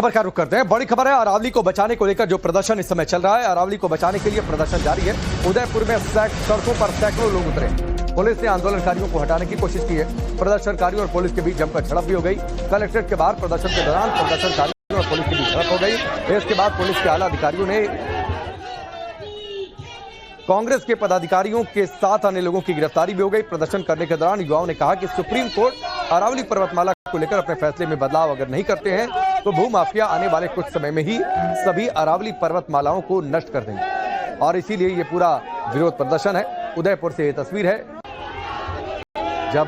खबर का रुख करते हैं। बड़ी खबर है, अरावली को बचाने को लेकर जो प्रदर्शन इस समय चल रहा है, अरावली को बचाने के लिए प्रदर्शन जारी है। उदयपुर में सड़कों पर सैकड़ों लोग उतरे। पुलिस ने आंदोलनकारियों को हटाने की कोशिश की है। प्रदर्शनकारियों और पुलिस के बीच जमकर झड़प भी हो गई। कलेक्ट्रेट के बाहर प्रदर्शन के दौरान प्रदर्शनकारियों और पुलिस के बीच झड़प हो गई। इसके बाद पुलिस के आला अधिकारियों ने कांग्रेस के पदाधिकारियों के साथ अन्य लोगों की गिरफ्तारी भी हो गई। प्रदर्शन करने के दौरान युवाओं ने कहा कि सुप्रीम कोर्ट अरावली पर्वतमाला को लेकर अपने फैसले में बदलाव अगर नहीं करते हैं तो भूमाफिया आने वाले कुछ समय में ही सभी अरावली पर्वतमालाओं को नष्ट कर देंगे। और इसीलिए ये पूरा विरोध प्रदर्शन है। उदयपुर से ये तस्वीर है जब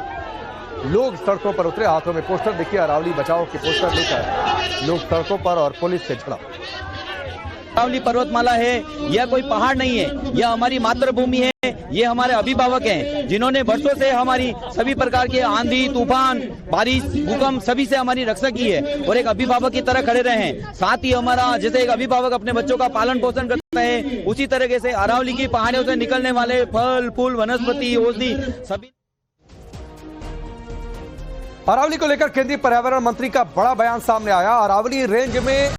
लोग सड़कों पर उतरे, हाथों में पोस्टर, देखिए अरावली बचाओ के पोस्टर लेकर लोग सड़कों पर और पुलिस से झड़प। अरावली पर्वतमाला है, यह कोई पहाड़ नहीं है, यह हमारी मातृभूमि है। ये हमारे अभिभावक हैं जिन्होंने वर्षों से हमारी सभी प्रकार के आंधी, तूफान, बारिश, भूकंप सभी से हमारी रक्षा की है और एक अभिभावक की तरह खड़े रहे हैं। साथ ही हमारा जैसे एक अभिभावक अपने बच्चों का पालन पोषण करता है, उसी तरीके से अरावली की पहाड़ियों से निकलने वाले फल, फूल, वनस्पति, औषधि सभी। अरावली को लेकर केंद्रीय पर्यावरण मंत्री का बड़ा बयान सामने आया। अरावली रेंज में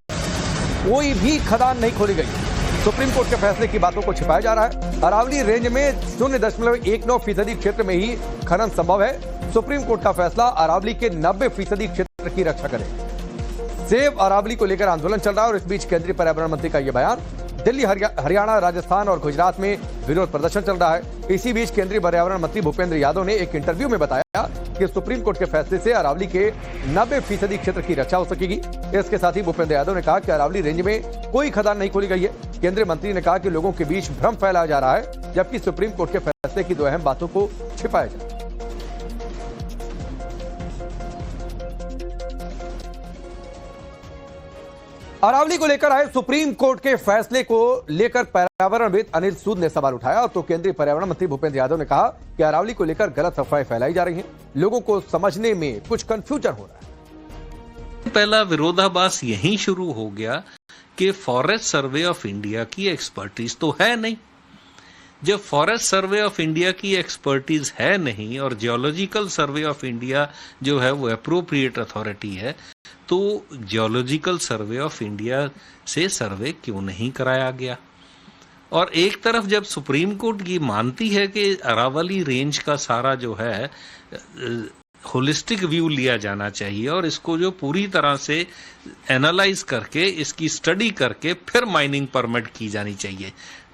कोई भी खदान नहीं खोली गई। सुप्रीम कोर्ट के फैसले की बातों को छिपाया जा रहा है। अरावली रेंज में 0.19% क्षेत्र में ही खनन संभव है। सुप्रीम कोर्ट का फैसला अरावली के 90% क्षेत्र की रक्षा करे। सेव अरावली को लेकर आंदोलन चल रहा है और इस बीच केंद्रीय पर्यावरण मंत्री का यह बयान। दिल्ली, हरियाणा, राजस्थान और गुजरात में विरोध प्रदर्शन चल रहा है। इसी बीच केंद्रीय पर्यावरण मंत्री भूपेंद्र यादव ने एक इंटरव्यू में बताया कि सुप्रीम कोर्ट के फैसले से अरावली के 90% क्षेत्र की रक्षा हो सकेगी। इसके साथ ही भूपेंद्र यादव ने कहा कि अरावली रेंज में कोई खदान नहीं खोली गई है। केंद्रीय मंत्री ने कहा कि लोगों के बीच भ्रम फैलाया जा रहा है, जबकि सुप्रीम कोर्ट के फैसले की दो अहम बातों को छिपाया जा रहा है। अरावली को लेकर आए सुप्रीम कोर्ट के फैसले को लेकर पर्यावरणविद अनिल सूद ने सवाल उठाया तो केंद्रीय पर्यावरण मंत्री भूपेंद्र यादव ने कहा कि अरावली को लेकर गलत अफवाहें फैलाई जा रही हैं। लोगों को समझने में कुछ कंफ्यूजन हो रहा है। पहला विरोधाभास यहीं शुरू हो गया कि फॉरेस्ट सर्वे ऑफ इंडिया की एक्सपर्टीज तो है नहीं। जब फॉरेस्ट सर्वे ऑफ इंडिया की एक्सपर्टीज है नहीं और जियोलॉजिकल सर्वे ऑफ इंडिया जो है वो एप्रोप्रिएट अथॉरिटी है, तो जियोलॉजिकल सर्वे ऑफ इंडिया से सर्वे क्यों नहीं कराया गया? और एक तरफ जब सुप्रीम कोर्ट ये मानती है कि अरावली रेंज का सारा जो है होलिस्टिक व्यू लिया जाना चाहिए और इसको जो पूरी तरह से एनालाइज करके इसकी स्टडी करके फिर माइनिंग परमिट की जानी चाहिए,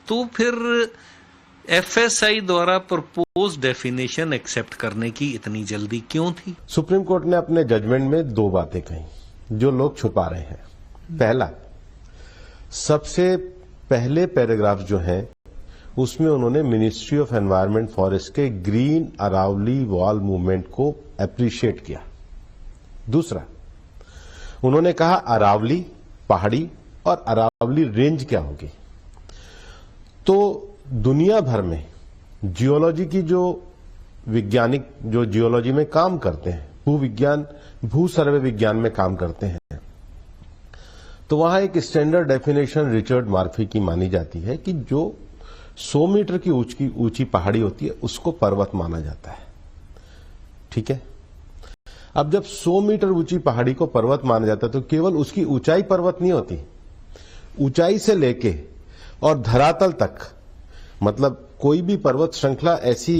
तो फिर एफएसआई द्वारा प्रपोज डेफिनेशन एक्सेप्ट करने की इतनी जल्दी क्यों थी? सुप्रीम कोर्ट ने अपने जजमेंट में दो बातें कही जो लोग छुपा रहे हैं। पहला, सबसे पहले पैराग्राफ जो है उसमें उन्होंने मिनिस्ट्री ऑफ एनवायरनमेंट फॉरेस्ट के ग्रीन अरावली वॉल मूवमेंट को अप्रिशिएट किया। दूसरा, उन्होंने कहा अरावली पहाड़ी और अरावली रेंज क्या होगी। तो दुनिया भर में जियोलॉजी की जो वैज्ञानिक जो जियोलॉजी में काम करते हैं, भूविज्ञान, भू सर्वे विज्ञान में काम करते हैं, तो वहां एक स्टैंडर्ड डेफिनेशन रिचर्ड मार्फी की मानी जाती है कि जो 100 मीटर की ऊंची पहाड़ी होती है उसको पर्वत माना जाता है। ठीक है, अब जब 100 मीटर ऊंची पहाड़ी को पर्वत माना जाता है तो केवल उसकी ऊंचाई पर्वत नहीं होती, ऊंचाई से लेके और धरातल तक, मतलब कोई भी पर्वत श्रृंखला ऐसी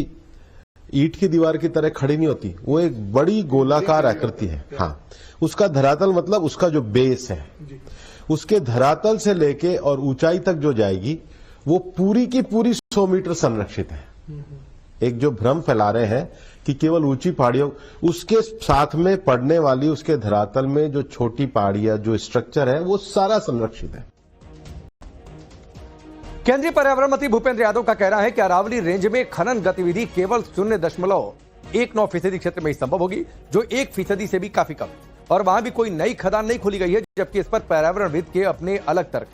ईंट की दीवार की तरह खड़ी नहीं होती, वो एक बड़ी गोलाकार आकृति है। हाँ, उसका धरातल मतलब उसका जो बेस है, उसके धरातल से लेके और ऊंचाई तक जो जाएगी वो पूरी की पूरी 100 मीटर संरक्षित है। एक जो भ्रम फैला रहे हैं कि केवल ऊंची पहाड़ियों, उसके साथ में पड़ने वाली उसके धरातल में जो छोटी पहाड़ियां जो स्ट्रक्चर है वो सारा संरक्षित है। केंद्रीय पर्यावरण मंत्री भूपेंद्र यादव का कहना है कि अरावली रेंज में खनन गतिविधि केवल 0.19% क्षेत्र में ही संभव होगी, जो 1% से भी काफी कम है और वहां भी कोई नई खदान नहीं खोली गई है, जबकि इस पर पर्यावरणविद के अपने अलग तर्क।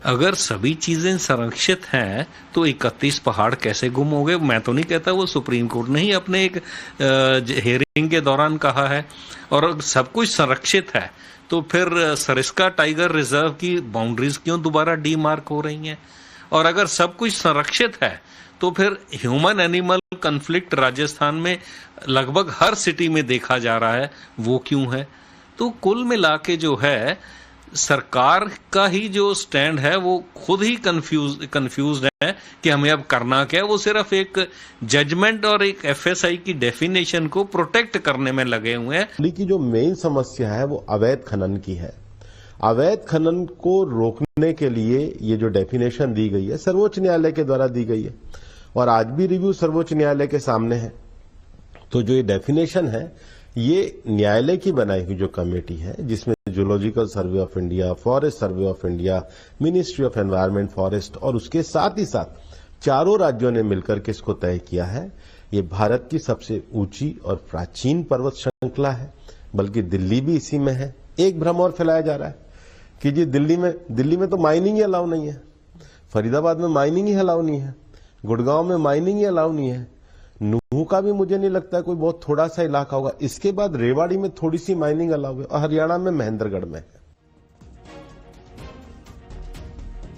अगर सभी चीजें संरक्षित हैं तो 31 पहाड़ कैसे गुम हो गए? मैं तो नहीं कहता, वो सुप्रीम कोर्ट ने ही अपने एक हियरिंग के दौरान कहा है। और सब कुछ संरक्षित है तो फिर सरिस्का टाइगर रिजर्व की बाउंड्रीज क्यों दोबारा डीमार्क हो रही हैं? और अगर सब कुछ संरक्षित है तो फिर ह्यूमन एनिमल कन्फ्लिक्ट राजस्थान में लगभग हर सिटी में देखा जा रहा है, वो क्यों है? तो कुल मिला के जो है सरकार का ही जो स्टैंड है वो खुद ही कंफ्यूज है कि हमें अब करना क्या है। वो सिर्फ एक जजमेंट और एक एफएसआई की डेफिनेशन को प्रोटेक्ट करने में लगे हुए हैं। दिल्ली की जो मेन समस्या है वो अवैध खनन की है। अवैध खनन को रोकने के लिए ये जो डेफिनेशन दी गई है सर्वोच्च न्यायालय के द्वारा दी गई है और आज भी रिव्यू सर्वोच्च न्यायालय के सामने है। तो जो ये डेफिनेशन है ये न्यायालय की बनाई हुई जो कमेटी है जिसमें zoological survey of India, forest survey of India, ministry of environment, forest और उसके साथ ही साथ चारों राज्यों ने मिलकर के इसको तय किया है। ये भारत की सबसे ऊंची और प्राचीन पर्वत श्रृंखला है, बल्कि दिल्ली भी इसी में है। एक भ्रम और फैलाया जा रहा है कि जी दिल्ली में तो माइनिंग ही अलाउ नहीं है, फरीदाबाद में माइनिंग ही अलाउ नहीं है, गुड़गांव में माइनिंग ही अलाउ नहीं है, नूह का भी मुझे नहीं लगता कोई बहुत थोड़ा सा इलाका होगा, इसके बाद रेवाड़ी में थोड़ी सी माइनिंग अलाउ है और हरियाणा में महेंद्रगढ़ में है।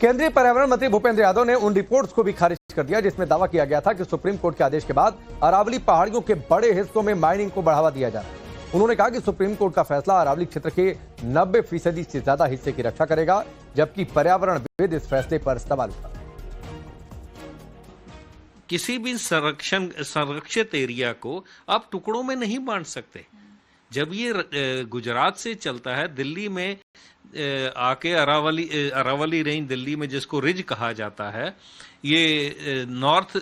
केंद्रीय पर्यावरण मंत्री भूपेंद्र यादव ने उन रिपोर्ट्स को भी खारिज कर दिया जिसमें दावा किया गया था कि सुप्रीम कोर्ट के आदेश के बाद अरावली पहाड़ियों के बड़े हिस्सों में माइनिंग को बढ़ावा दिया जा रहा है। उन्होंने कहा कि सुप्रीम कोर्ट का फैसला अरावली क्षेत्र के 90% से ज्यादा हिस्से की रक्षा करेगा, जबकि पर्यावरणविद इस फैसले पर सवाल उठा। किसी भी संरक्षित एरिया को आप टुकड़ों में नहीं बांट सकते। जब ये गुजरात से चलता है, दिल्ली में आके अरावली रेंज दिल्ली में जिसको रिज कहा जाता है, ये नॉर्थ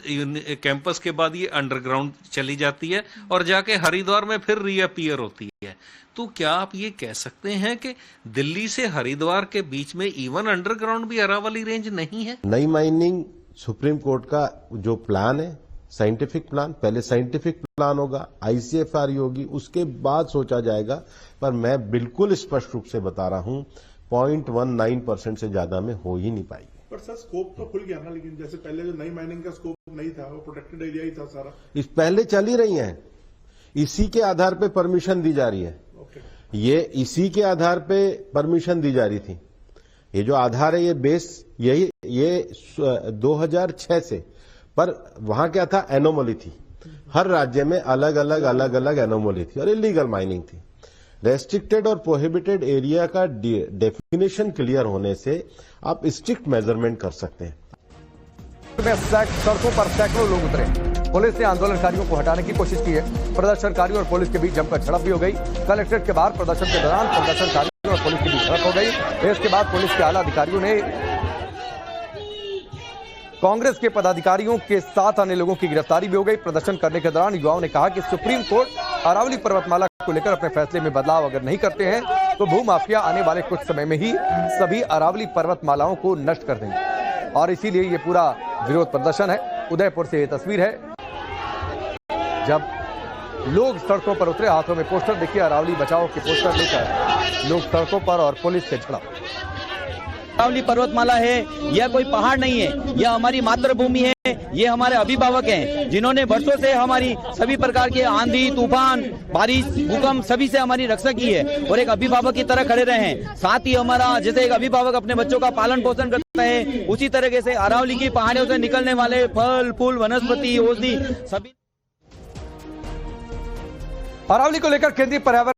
कैंपस के बाद ये अंडरग्राउंड चली जाती है और जाके हरिद्वार में फिर रीअपीयर होती है। तो क्या आप ये कह सकते हैं कि दिल्ली से हरिद्वार के बीच में इवन अंडरग्राउंड भी अरावली रेंज नहीं है? नई माइनिंग सुप्रीम कोर्ट का जो प्लान है, साइंटिफिक प्लान, पहले साइंटिफिक प्लान होगा, आईसीएफआर होगी, उसके बाद सोचा जाएगा। पर मैं बिल्कुल स्पष्ट रूप से बता रहा हूं 0.19% से ज्यादा में हो ही नहीं पाएगी। पर सर स्कोप तो खुल गया ना, लेकिन जैसे पहले जो नई माइनिंग का स्कोप नहीं था, वो प्रोटेक्टेड एरिया ही था सारा। इस पहले चल ही रही है, इसी के आधार पे परमिशन दी जा रही है। ये इसी के आधार पे परमिशन दी जा रही थी। ये जो आधार है, ये बेस ये 2006 से, पर वहां क्या था, एनोमली थी। हर राज्य में अलग अलग एनोमली थी और इलीगल माइनिंग थी। रेस्ट्रिक्टेड और प्रोहिबिटेड एरिया का डेफिनेशन क्लियर होने से आप स्ट्रिक्ट मेजरमेंट कर सकते हैं। सड़कों पर सैकड़ों लोग उतरे। पुलिस ने आंदोलनकारियों को हटाने की कोशिश की है। प्रदर्शनकारियों और पुलिस के बीच जमकर झड़प भी हो गई। कलेक्ट्रेट के बाहर प्रदर्शन के दौरान प्रदर्शनकारियों और पुलिस के बीच झड़प हो गई। इसके बाद पुलिस के आला अधिकारियों ने कांग्रेस के पदाधिकारियों के साथ अन्य लोगों की गिरफ्तारी भी हो गई। प्रदर्शन करने के दौरान युवाओं ने कहा कि सुप्रीम कोर्ट अरावली पर्वतमाला को लेकर अपने फैसले में बदलाव अगर नहीं करते हैं तो भूमाफिया आने वाले कुछ समय में ही सभी अरावली पर्वतमालाओं को नष्ट कर देंगे। और इसीलिए ये पूरा विरोध प्रदर्शन है। उदयपुर से ये तस्वीर है जब लोग सड़कों पर उतरे, हाथों में पोस्टर, देखिए अरावली बचाओ के पोस्टर लेकर लोग सड़कों पर और पुलिस से झड़प। अरावली पर्वतमाला है, यह कोई पहाड़ नहीं है, यह हमारी मातृभूमि है। ये हमारे अभिभावक हैं जिन्होंने वर्षों से हमारी सभी प्रकार के आंधी, तूफान, बारिश, भूकंप सभी से हमारी रक्षा की है और एक अभिभावक की तरह खड़े रहे हैं। साथ ही हमारा जैसे एक अभिभावक अपने बच्चों का पालन पोषण करता है, उसी तरीके से अरावली की पहाड़ियों से निकलने वाले फल, फूल, वनस्पति, औषधि सभी। अरावली को लेकर केंद्रीय पर्यावरण